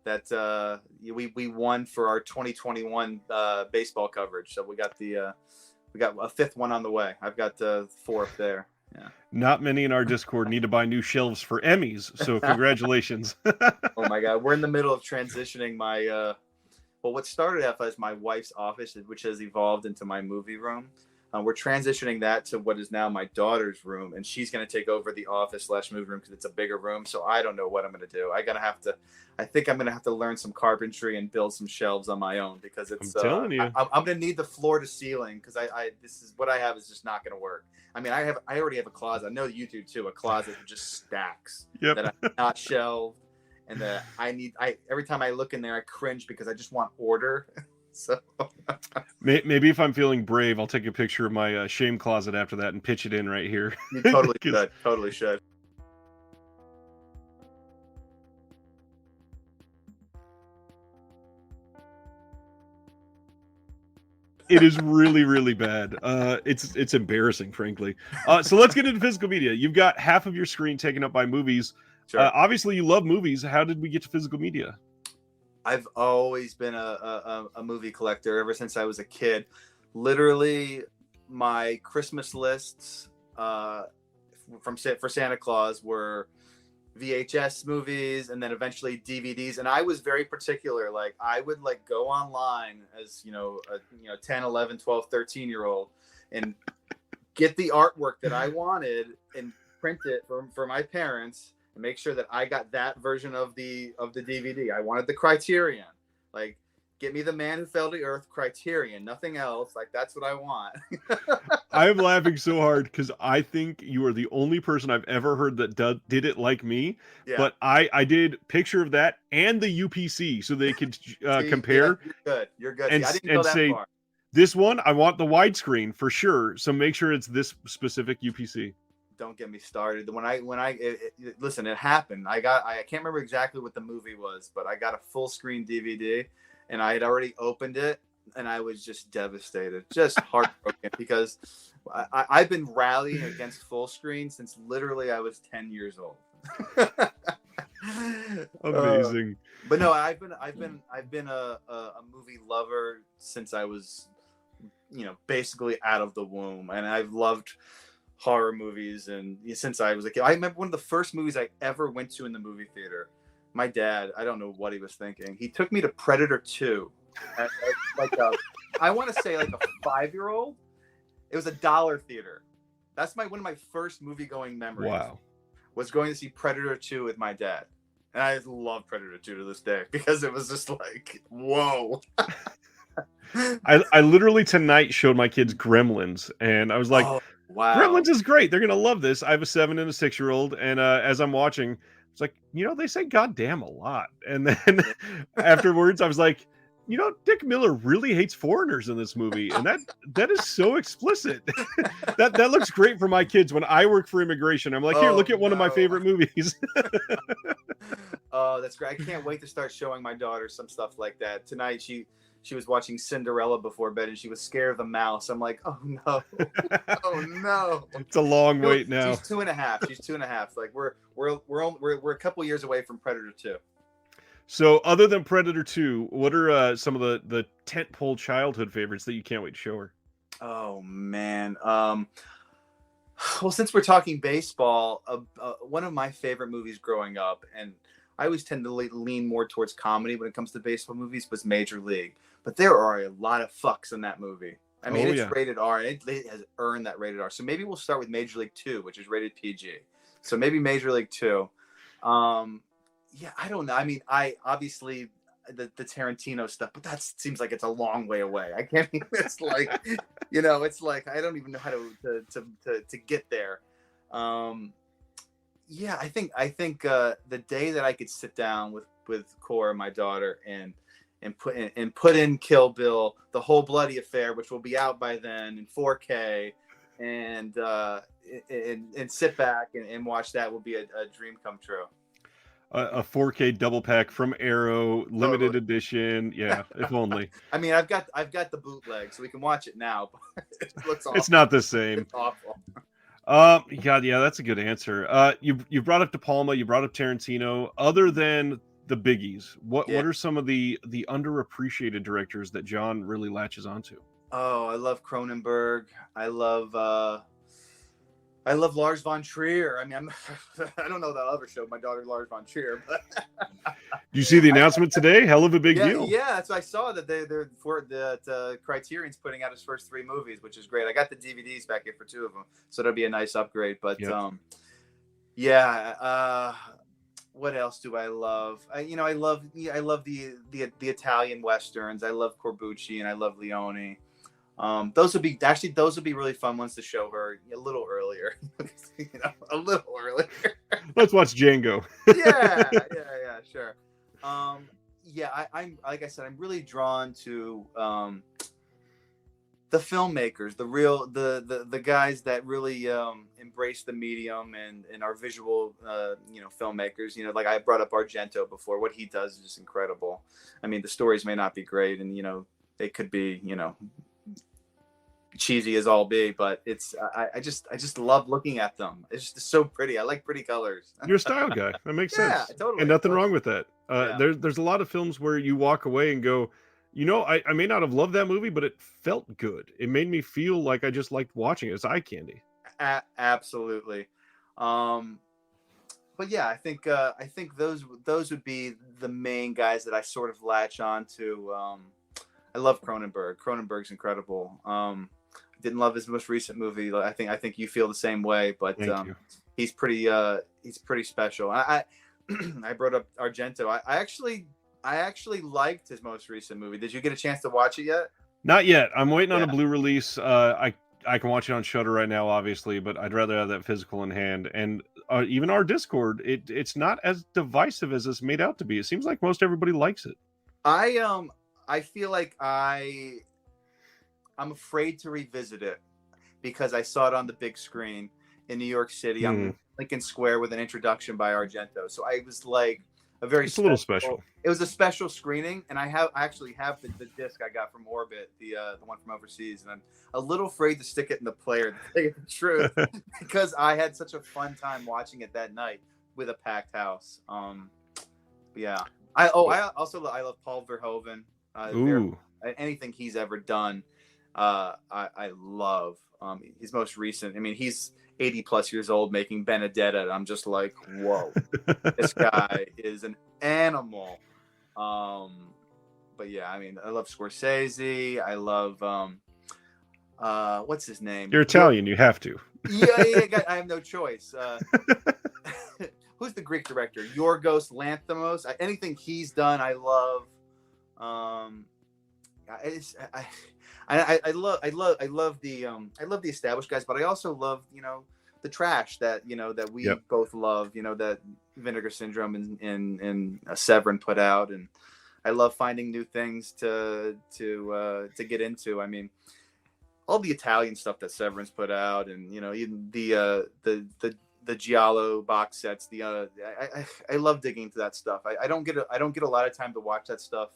that we won for our 2021 baseball coverage. So we got a 5th one on the way. I've got 4 up there. Yeah. Not many in our Discord need to buy new shelves for Emmys, so congratulations. Oh my God, we're in the middle of transitioning my what started out as my wife's office, which has evolved into my movie room. We're transitioning that to what is now my daughter's room, and she's going to take over the office / movie room because it's a bigger room. So I don't know what I'm going to do. I think I'm going to have to learn some carpentry and build some shelves on my own, because it's. I'm telling you, I'm going to need the floor to ceiling, because this is what I have is just not going to work. I mean, I already have a closet. I know you do too. A closet that just stacks that I'm not shelved, and that every time I look in there, I cringe because I just want order. So maybe if I'm feeling brave, I'll take a picture of my shame closet after that and pitch it in right here. You totally should. Totally should. It is really, really bad. It's embarrassing, frankly. So let's get into physical media. You've got half of your screen taken up by movies. Sure. Obviously, you love movies. How did we get to physical media? I've always been a movie collector ever since I was a kid. Literally, my Christmas lists for Santa Claus were VHS movies, and then eventually DVDs. And I was very particular. Like I would like go online as, a 10, 11, 12, 13-year-old and get the artwork that I wanted and print it for my parents and make sure that I got that version of the DVD. I wanted the Criterion. Like, get me The Man Who Fell to Earth Criterion, nothing else. Like, that's what I want. I'm laughing so hard because I think you are the only person I've ever heard that did it like me. Yeah. But I did picture of that and the UPC so they could compare. Yeah, you're good. And, I didn't go that say, far. This one, I want the widescreen for sure. So make sure it's this specific UPC. Don't get me started. Listen, it happened. I can't remember exactly what the movie was, but I got a full screen DVD and I had already opened it and I was just devastated, just heartbroken because I've been rallying against full screen since literally I was 10 years old. Amazing. But no, I've been a movie lover since I was, basically out of the womb, and I've loved horror movies and since I was a kid. I remember one of the first movies I ever went to in the movie theater. My dad, I don't know what he was thinking. He took me to Predator 2. I want to say like a 5-year-old. It was a dollar theater. That's one of my first movie going memories. Wow. Was going to see Predator 2 with my dad. And I love Predator 2 to this day because it was just like, whoa. I literally tonight showed my kids Gremlins, and I was like, oh, wow. Gremlins is great. They're going to love this. I have a 7 and a 6-year-old, and as I'm watching, it's like, they say goddamn a lot. And then afterwards, I was like, Dick Miller really hates foreigners in this movie, and that is so explicit. that looks great for my kids. When I work for immigration, I'm like, here, look at one of my favorite movies. Oh, that's great. I can't wait to start showing my daughter some stuff like that. Tonight, she was watching Cinderella before bed, and she was scared of the mouse. I'm like, oh no, oh no. It's a long wait now. She's 2.5. She's 2.5. Like we're a couple years away from Predator 2. So, other than Predator 2, what are some of the tentpole childhood favorites that you can't wait to show her? Oh man. Well, since we're talking baseball, one of my favorite movies growing up, and I always tend to lean more towards comedy when it comes to baseball movies, was Major League. But there are a lot of fucks in that movie. I mean, it's rated R. It has earned that rated R. So maybe we'll start with Major League 2, which is rated PG. So maybe Major League 2. Yeah, I don't know. I mean, I obviously the Tarantino stuff, but that seems like it's a long way away. I can't even. It's like, it's like I don't even know how to get there. Yeah, I think the day that I could sit down with Cora, my daughter, and put in Kill Bill, the whole bloody affair, which will be out by then in 4K, and sit back and watch that will be a dream come true. A 4K double pack from Arrow, limited edition. Yeah, if only. I mean, I've got the bootleg, so we can watch it now. But it looks awful. It's not the same. It's awful. God, yeah, that's a good answer. You brought up De Palma, you brought up Tarantino. Other than the biggies, what are some of the underappreciated directors that John really latches onto? Oh, I love Cronenberg. I love Lars von Trier. I mean, I don't know that I'll ever show my daughter Lars von Trier, but you see the announcement today? Hell of a big deal. Yeah, so I saw that Criterion's putting out his first 3 movies, which is great. I got the DVDs back here for 2 of them, so that'll be a nice upgrade. But what else do I love? I love the Italian westerns. I love Corbucci and I love Leone. Those would be really fun ones to show her a little earlier. A little earlier. Let's watch Django. yeah, sure. I'm like I said, I'm really drawn to the filmmakers, the guys that really embrace the medium and are visual filmmakers. Like I brought up Argento before. What he does is just incredible. I mean, the stories may not be great, and they could be cheesy as all be, but it's I just love looking at them. It's just so pretty. I like pretty colors. You're a style guy. That makes sense. Yeah, totally. And nothing wrong with that. There's a lot of films where you walk away and go, I may not have loved that movie, but it felt good. It made me feel like I just liked watching it. It's eye candy. Absolutely. but yeah, I think those would be the main guys that I sort of latch on to. I love Cronenberg. Cronenberg's incredible. Didn't love his most recent movie. I think you feel the same way, but Thank you. he's pretty special. I I brought up Argento. I actually liked his most recent movie. Did you get a chance to watch it yet? Not yet. I'm waiting on a Yeah. blue release. I can watch it on Shudder right now, obviously, but I'd rather have that physical in hand. And even our Discord, it's not as divisive as it's made out to be. It seems like most everybody likes it. I feel like I'm afraid to revisit it because I saw it on the big screen in New York City. I'm in Lincoln Square with an introduction by Argento. So I was like It's a little special. It was a special screening, and I actually have the disc I got from Orbit, the one from overseas, and I'm a little afraid to stick it in the player, to tell you the truth, because I had such a fun time watching it that night with a packed house. Yeah. I love Paul Verhoeven. Ooh. Anything he's ever done, I love. His most recent. I mean, he's 80 plus years old making Benedetta. I'm just like, whoa, this guy is an animal. But yeah, I mean, I love Scorsese. I love what's his name? You're Italian, you have to. Yeah, I have no choice. Who's the Greek director? Yorgos Lanthimos. Anything he's done, I love. I love the established guys, but I also love the trash that we both love. That Vinegar Syndrome and Severin put out, and I love finding new things to get into. I mean, all the Italian stuff that Severin's put out, and even the Giallo box sets. I love digging into that stuff. I don't get a lot of time to watch that stuff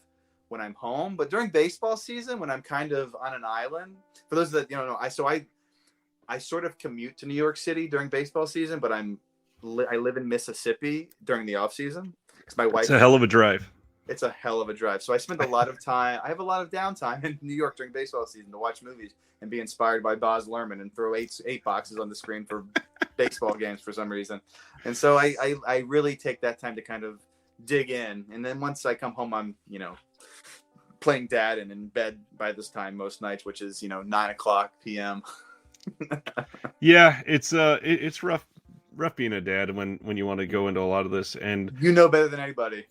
when I'm home, but during baseball season, when I'm kind of on an island, for those that know, I sort of commute to New York City during baseball season, but I live in Mississippi during the off season because my wife. It's a hell of a drive. It's a hell of a drive. So I spend a lot of time. I have a lot of downtime in New York during baseball season to watch movies and be inspired by Baz Luhrmann and throw eight boxes on the screen for baseball games for some reason. And so I really take that time to kind of dig in. And then once I come home, I'm playing dad and in bed by this time most nights, which is 9:00 p.m. Yeah, it's rough being a dad when you want to go into a lot of this, and you know better than anybody.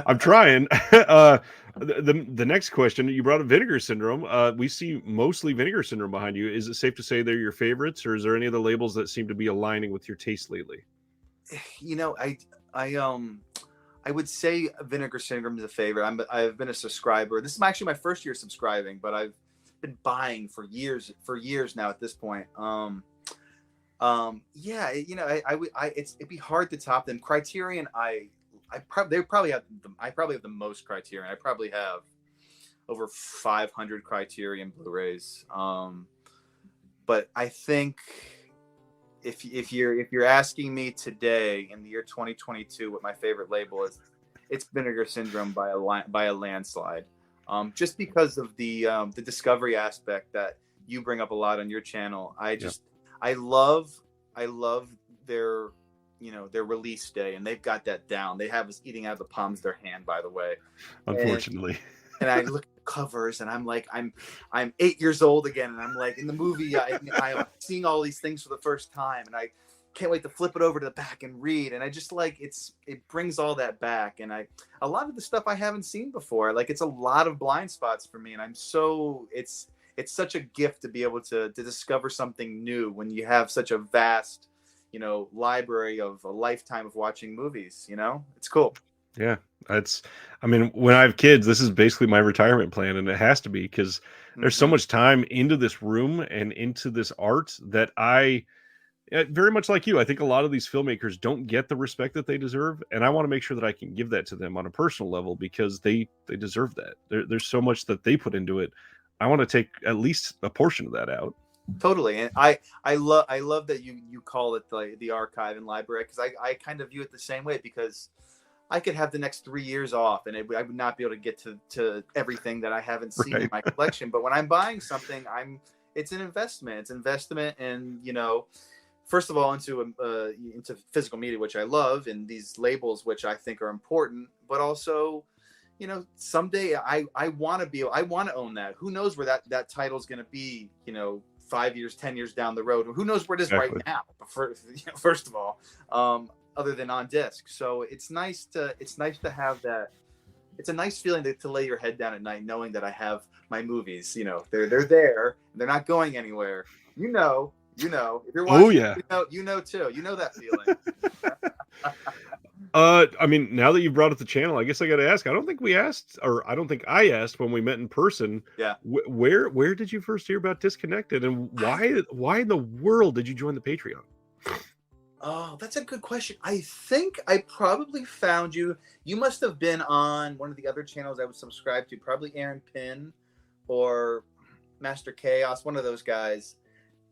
I'm trying. The next question, you brought up Vinegar Syndrome. We see mostly Vinegar Syndrome behind you. Is it safe to say they're your favorites, or is there any other labels that seem to be aligning with your taste lately? I would say Vinegar Syndrome is a favorite. I've been a subscriber. This is actually my first year subscribing, but I've been buying for years now at this point. It'd be hard to top them. Criterion, I probably have the most Criterion. I probably have over 500 Criterion Blu-rays. But I think if you're asking me today in the year 2022 what my favorite label is, it's Vinegar Syndrome by a landslide. Just because of the discovery aspect that you bring up a lot on your channel. I love their their release day, and they've got that down. They have us eating out of the palms of their hand, by the way. Unfortunately. And I look at the covers and I'm like, I'm 8 years old again. And I'm like, in the movie, I'm seeing all these things for the first time. And I can't wait to flip it over to the back and read. And I just like, it brings all that back. And a lot of the stuff I haven't seen before, like it's a lot of blind spots for me. And it's such a gift to be able to discover something new when you have such a vast, library of a lifetime of watching movies. It's cool. Yeah, when I have kids, this is basically my retirement plan, and it has to be because there's so much time into this room and into this art that very much like you, I think a lot of these filmmakers don't get the respect that they deserve, and I want to make sure that I can give that to them on a personal level because they deserve that. There's so much that they put into it. I want to take at least a portion of that out. Totally. And I love that you call it the archive and library, because I kind of view it the same way, because I could have the next 3 years off and I would not be able to get to everything that I haven't seen in my collection. But when I'm buying something, it's an investment. It's investment in, first of all into physical media, which I love, and these labels, which I think are important, but also, you know, someday I want to own that. Who knows where that title is going to be, you know, 5 years, 10 years down the road. Who knows where it is right now? First of all, other than on disc. So it's nice to have that. It's a nice feeling to lay your head down at night knowing that I have my movies. You know, they're there. They're not going anywhere. You know. If you're watching, you know too. You know that feeling. I mean, now that you brought up the channel, I guess I got to ask. I don't think I asked when we met in person. Yeah. Where did you first hear about Disconnected, and why in the world did you join the Patreon? Oh, that's a good question. I think I probably found you. You must have been on one of the other channels I was subscribed to, probably Aaron Pin or Master Chaos, one of those guys.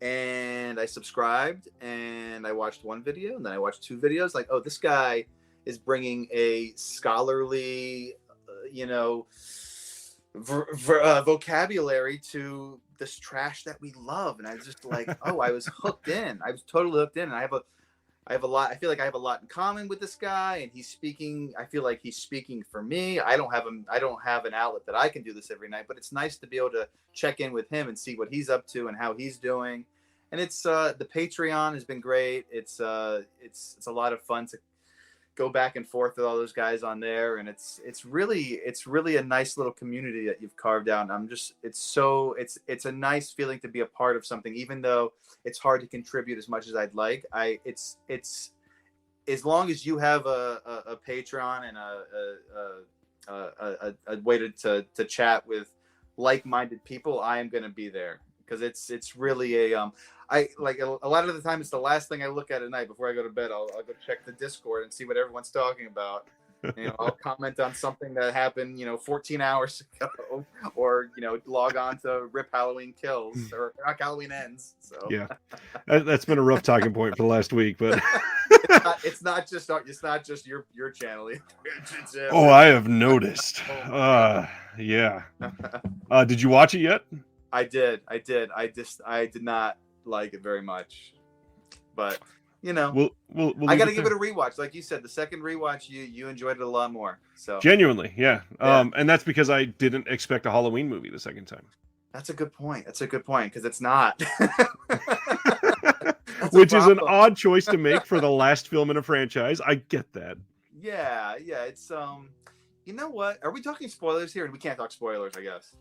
And I subscribed and I watched one video and then I watched two videos. Like, oh, this guy is bringing a scholarly, vocabulary to this trash that we love. And I was just like, oh, I was hooked in. I was totally hooked in. And I feel like I have a lot in common with this guy, and I feel like he's speaking for me. I don't have an outlet that I can do this every night, but it's nice to be able to check in with him and see what he's up to and how he's doing. And it's the Patreon has been great. It's a lot of fun to go back and forth with all those guys on there, and it's really a nice little community that you've carved out. And it's a nice feeling to be a part of something, even though it's hard to contribute as much as I'd like. It's as long as you have a Patreon and a way to chat with like-minded people, I am going to be there, because it's really a lot of the time it's the last thing I look at night before I go to bed. I'll go check the Discord and see what everyone's talking about. I'll comment on something that happened 14 hours ago, or log on to Rip Halloween Kills or Rock Halloween Ends. So yeah, that's been a rough talking point for the last week, but it's not just your channel. Oh, I have noticed. Yeah. Did you watch it yet? I did. I did not like it very much, but we'll I got to give it a rewatch. Like you said, the second rewatch, you enjoyed it a lot more. So genuinely, yeah. And that's because I didn't expect a Halloween movie the second time. That's a good point. Because it's not. Which is an odd choice to make for the last film in a franchise. I get that. Yeah. It's you know what? Are we talking spoilers here? We can't talk spoilers, I guess.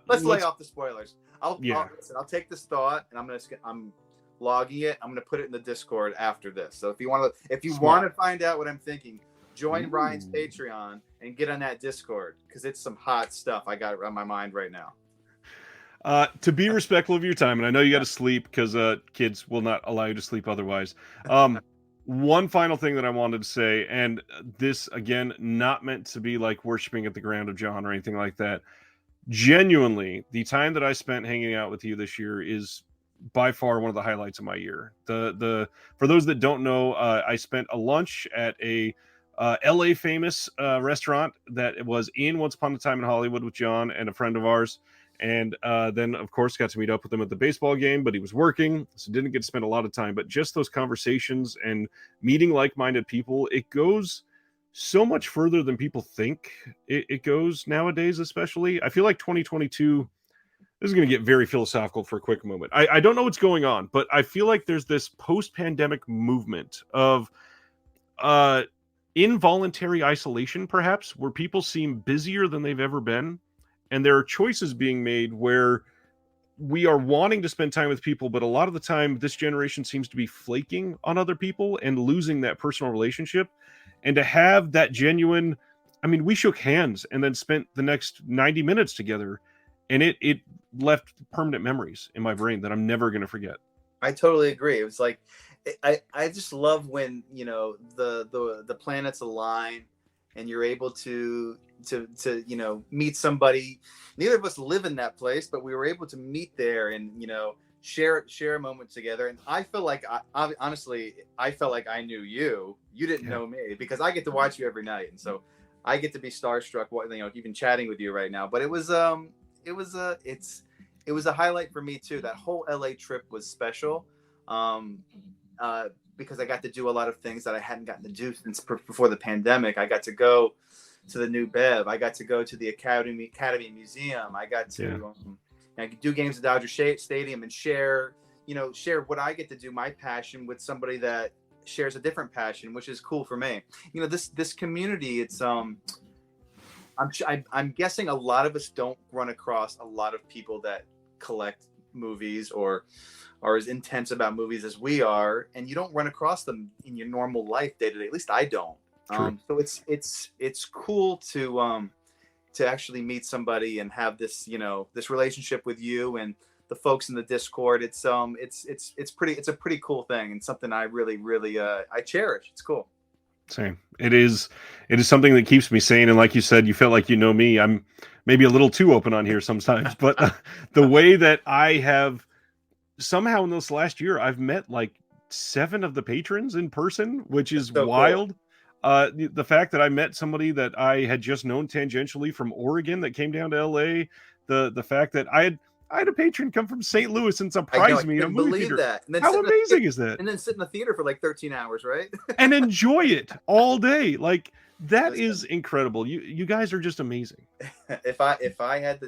Let's lay off the spoilers. I'll take this thought, and I'm logging it. I'm gonna put it in the Discord after this. So if you want to find out what I'm thinking, join Ryan's Patreon and get on that Discord, because it's some hot stuff I got on my mind right now. To be respectful of your time, and I know you got to sleep because kids will not allow you to sleep otherwise. One final thing that I wanted to say, and this again, not meant to be like worshiping at the ground of John or anything like that. Genuinely, the time that I spent hanging out with you this year is by far one of the highlights of my year. For those that don't know, I spent a lunch at a LA famous restaurant that was in Once Upon a Time in Hollywood with John and a friend of ours. And then, of course, got to meet up with him at the baseball game, but he was working, so didn't get to spend a lot of time. But just those conversations and meeting like-minded people, it goes so much further than people think it goes nowadays, especially. I feel like 2022, this is going to get very philosophical for a quick moment. I don't know what's going on, but I feel like there's this post-pandemic movement of involuntary isolation, perhaps, where people seem busier than they've ever been. And there are choices being made where we are wanting to spend time with people, but a lot of the time this generation seems to be flaking on other people and losing that personal relationship. And to have that genuine, I mean, we shook hands and then spent the next 90 minutes together, and it left permanent memories in my brain that I'm never going to forget. I totally agree. It was like, I just love when, the planets align and you're able to meet somebody. Neither of us live in that place, but we were able to meet there and share a moment together. And I feel like I felt like I knew you didn't know me, because I get to watch you every night, and so I get to be starstruck even chatting with you right now. But it was a highlight for me too. That whole LA trip was special. because I got to do a lot of things that I hadn't gotten to do since before the pandemic. I got to go to the new Bev. I got to go to the Academy Museum. I got to I could do games at Dodger Stadium and share what I get to do, my passion, with somebody that shares a different passion, which is cool for me. You know, this community, it's I'm guessing a lot of us don't run across a lot of people that collect movies or are as intense about movies as we are, and you don't run across them in your normal life day to day. At least I don't. So it's cool to actually meet somebody and have this this relationship with you and the folks in the Discord. It's a pretty cool thing, and something I really I cherish. It's cool. Same. It is something that keeps me sane. And like you said, you feel like you know me. I'm maybe a little too open on here sometimes, but the way that I have somehow in this last year, I've met like 7 of the patrons in person, which is so wild. Cool. The fact that I met somebody that I had just known tangentially from Oregon that came down to LA, the fact that I had a patron come from St. Louis and surprise me in a movie theater. That. And then how amazing is that? And then sit in the theater for like 13 hours, right? And enjoy it all day. Like that is incredible. You guys are just amazing. If I had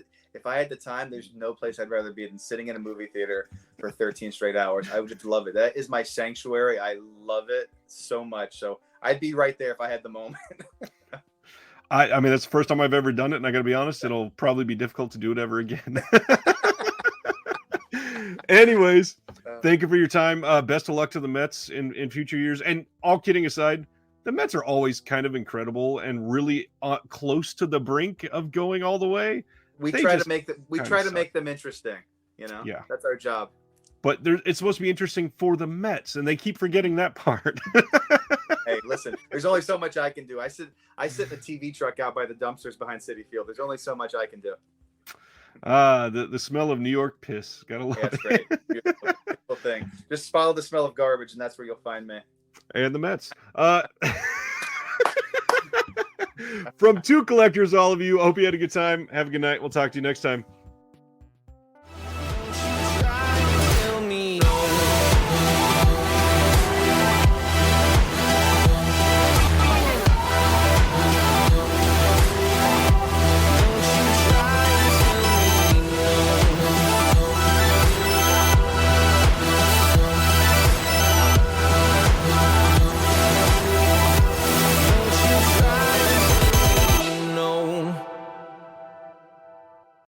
the time, there's no place I'd rather be than sitting in a movie theater for 13 straight hours. I would just love it. That is my sanctuary. I love it so much. So I'd be right there if I had the moment. I mean, that's the first time I've ever done it, and I got to be honest, it'll probably be difficult to do it ever again. Anyways, thank you for your time. Best of luck to the Mets in future years. And all kidding aside, the Mets are always kind of incredible and really close to the brink of going all the way. We try to make them interesting. Yeah, that's our job. But it's supposed to be interesting for the Mets, and they keep forgetting that part. Hey, listen, there's only so much I can do. I sit in a TV truck out by the dumpsters behind Citi Field. There's only so much I can do. The smell of New York piss. Gotta love it. Great. Beautiful thing. Just follow the smell of garbage, and that's where you'll find me. And the Mets. From two collectors, all of you. Hope you had a good time. Have a good night. We'll talk to you next time.